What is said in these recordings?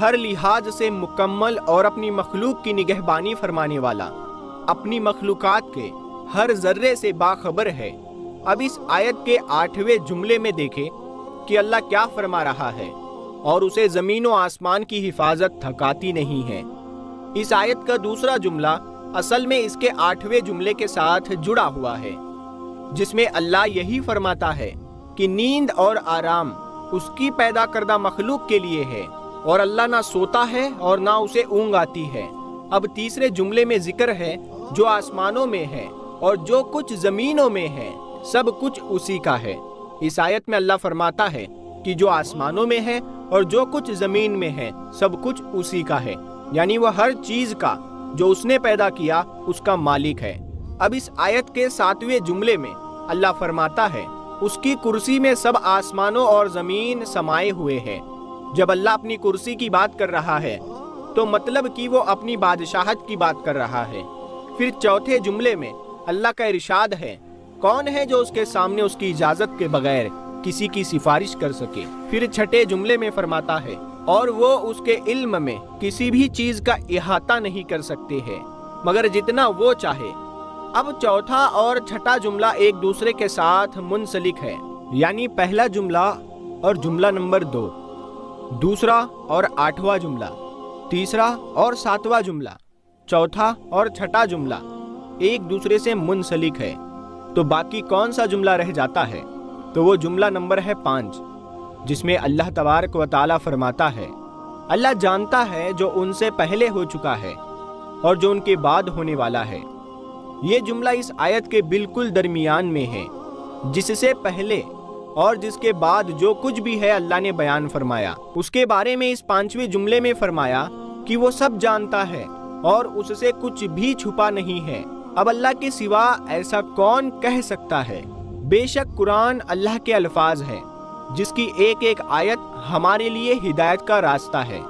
ہر لحاظ سے مکمل اور اپنی مخلوق کی نگہبانی فرمانے والا، اپنی مخلوقات کے ہر ذرے سے باخبر ہے۔ اب اس آیت کے 8ویں جملے میں دیکھیں کہ اللہ کیا فرما رہا ہے، اور اسے زمین و آسمان کی حفاظت تھکاتی نہیں ہے۔ اس آیت کا دوسرا جملہ اصل میں اس کے 8ویں جملے کے ساتھ جڑا ہوا ہے، جس میں اللہ یہی فرماتا ہے کہ نیند اور آرام اس کی پیدا کردہ مخلوق کے لیے ہے، اور اللہ نہ سوتا ہے اور نہ اسے اونگ آتی ہے۔ اب تیسرے جملے میں ذکر ہے جو آسمانوں میں ہے اور جو کچھ زمینوں میں ہے سب کچھ اسی کا ہے۔ اس آیت میں اللہ فرماتا ہے کہ جو آسمانوں میں ہے اور جو کچھ زمین میں ہے سب کچھ اسی کا ہے، یعنی وہ ہر چیز کا جو اس نے پیدا کیا اس کا مالک ہے۔ اب اس آیت کے 7ویں جملے میں اللہ فرماتا ہے اس کی کرسی میں سب آسمانوں اور زمین سمائے ہوئے ہیں۔ جب اللہ اپنی کرسی کی بات کر رہا ہے تو مطلب کہ وہ اپنی بادشاہت کی بات کر رہا ہے۔ پھر چوتھے جملے میں اللہ کا ارشاد ہے کون ہے جو اس کے سامنے اس کی اجازت کے بغیر کسی کی سفارش کر سکے۔ پھر چھٹے جملے میں فرماتا ہے اور وہ اس کے علم میں کسی بھی چیز کا احاطہ نہیں کر سکتے ہیں مگر جتنا وہ چاہے۔ اب چوتھا اور چھٹا جملہ ایک دوسرے کے ساتھ منسلک ہے، یعنی پہلا جملہ اور جملہ نمبر 2، دوسرا اور 8واں جملہ، تیسرا اور 7واں جملہ، چوتھا اور چھٹا جملہ ایک دوسرے سے منسلک ہے۔ تو باقی کون سا جملہ رہ جاتا ہے؟ تو وہ جملہ نمبر ہے 5، جس میں اللہ تبارک و تعالیٰ فرماتا ہے اللہ جانتا ہے جو ان سے پہلے ہو چکا ہے اور جو ان کے بعد ہونے والا ہے۔ یہ جملہ اس آیت کے بالکل درمیان میں ہے، جس سے پہلے اور جس کے بعد جو کچھ بھی ہے اللہ نے بیان فرمایا۔ اس کے بارے میں اس 5ویں جملے میں فرمایا کہ وہ سب جانتا ہے اور اس سے کچھ بھی چھپا نہیں ہے۔ اب اللہ کے سوا ایسا کون کہہ سکتا ہے؟ بے شک قرآن اللہ کے الفاظ ہے جس کی ایک ایک آیت ہمارے لیے ہدایت کا راستہ ہے۔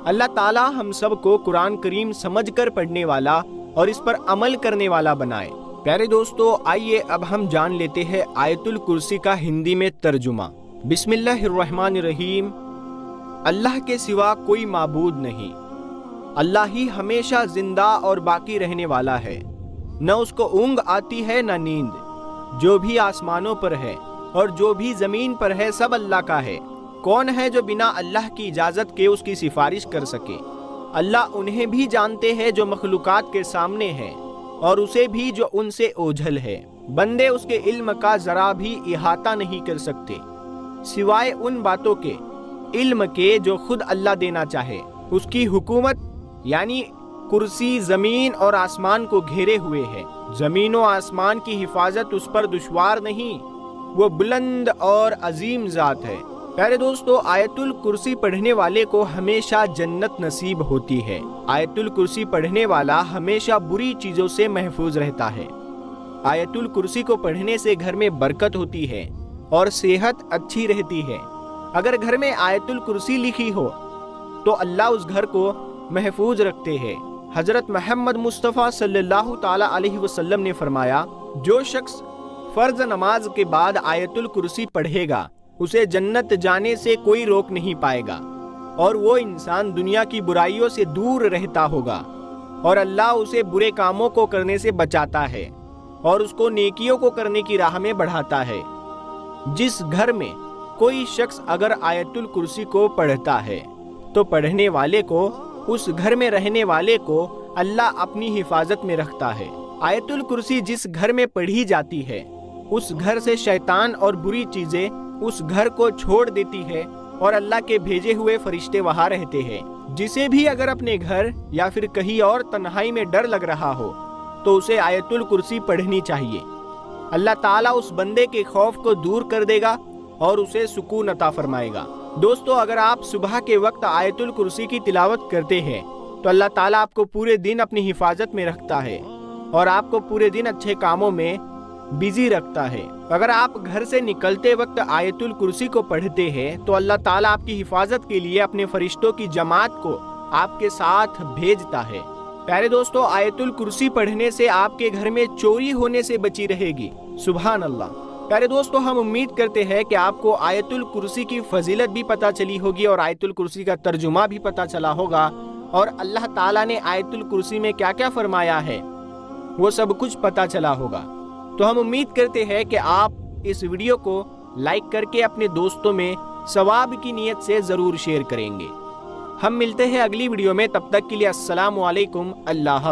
اللہ تعالی ہم سب کو قرآن کریم سمجھ کر پڑھنے والا اور اس پر عمل کرنے والا بنائے۔ پیارے دوستو، آئیے اب ہم جان لیتے ہیں آیت الکرسی کا ہندی میں ترجمہ۔ بسم اللہ الرحمن الرحیم۔ اللہ کے سوا کوئی معبود نہیں، اللہ ہی ہمیشہ زندہ اور باقی رہنے والا ہے، نہ اس کو اونگ آتی ہے نہ نیند۔ جو بھی آسمانوں پر ہے اور جو بھی زمین پر ہے سب اللہ کا ہے۔ کون ہے جو بنا اللہ کی اجازت کے اس کی سفارش کر سکے؟ اللہ انہیں بھی جانتے ہیں جو مخلوقات کے سامنے ہیں اور اسے بھی جو ان سے اوجھل ہے۔ بندے اس کے علم کا ذرا بھی احاطہ نہیں کر سکتے سوائے ان باتوں کے علم کے جو خود اللہ دینا چاہے۔ اس کی حکومت یعنی کرسی زمین اور آسمان کو گھیرے ہوئے ہے۔ زمین و آسمان کی حفاظت اس پر دشوار نہیں، وہ بلند اور عظیم ذات ہے۔ پیارے دوستو، آیت الکرسی پڑھنے والے کو ہمیشہ جنت نصیب ہوتی ہے۔ آیت الکرسی پڑھنے والا ہمیشہ بری چیزوں سے محفوظ رہتا ہے۔ آیت الکرسی کو پڑھنے سے گھر میں برکت ہوتی ہے اور صحت اچھی رہتی ہے۔ اگر گھر میں آیت الکرسی لکھی ہو تو اللہ اس گھر کو محفوظ رکھتے ہیں۔ حضرت محمد مصطفیٰ صلی اللہ تعالی علیہ وسلم نے فرمایا، جو شخص فرض نماز کے بعد آیت الکرسی پڑھے گا اسے جنت جانے سے کوئی روک نہیں پائے گا، اور وہ انسان دنیا کی برائیوں سے دور رہتا ہوگا، اور اللہ اسے برے کاموں کو کرنے سے بچاتا ہے اور اس کو نیکیوں کو کرنے کی راہ میں بڑھاتا ہے۔ جس گھر میں کوئی شخص اگر آیت الکرسی کو پڑھتا ہے تو پڑھنے والے کو، اس گھر میں رہنے والے کو اللہ اپنی حفاظت میں رکھتا ہے۔ آیت الکرسی جس گھر میں پڑھی جاتی ہے اس گھر سے شیطان اور بری چیزیں اس گھر کو چھوڑ دیتی ہے اور اللہ کے بھیجے ہوئے فرشتے وہاں رہتے ہیں۔ جسے بھی اگر اپنے گھر یا پھر کہیں اور تنہائی میں ڈر لگ رہا ہو تو اسے آیت الکرسی پڑھنی چاہیے۔ اللہ تعالیٰ اس بندے کے خوف کو دور کر دے گا اور اسے سکون عطا فرمائے گا۔ دوستو، اگر آپ صبح کے وقت آیت الکرسی کی تلاوت کرتے ہیں تو اللہ تعالیٰ آپ کو پورے دن اپنی حفاظت میں رکھتا ہے اور آپ کو پورے دن اچھے کاموں میں بزی رکھتا ہے۔ اگر آپ گھر سے نکلتے وقت آیت الکرسی کو پڑھتے ہیں تو اللہ تعالیٰ آپ کی حفاظت کے لیے اپنے فرشتوں کی جماعت کو آپ کے ساتھ بھیجتا ہے۔ پیارے دوستو، آیت الکرسی پڑھنے سے آپ کے گھر میں چوری ہونے سے بچی رہے گی۔ سبحان اللہ۔ پیارے دوستو، ہم امید کرتے ہیں کہ آپ کو آیت الکرسی کی فضیلت بھی پتہ چلی ہوگی اور آیت الکرسی کا ترجمہ بھی پتہ چلا ہوگا، اور اللہ تعالیٰ نے آیت الکرسی میں کیا کیا فرمایا ہے وہ سب کچھ پتہ چلا ہوگا۔ تو ہم امید کرتے ہیں کہ آپ اس ویڈیو کو لائک کر کے اپنے دوستوں میں ثواب کی نیت سے ضرور شیئر کریں گے۔ ہم ملتے ہیں اگلی ویڈیو میں، تب تک کے لیے السلام علیکم، اللہ حافظ۔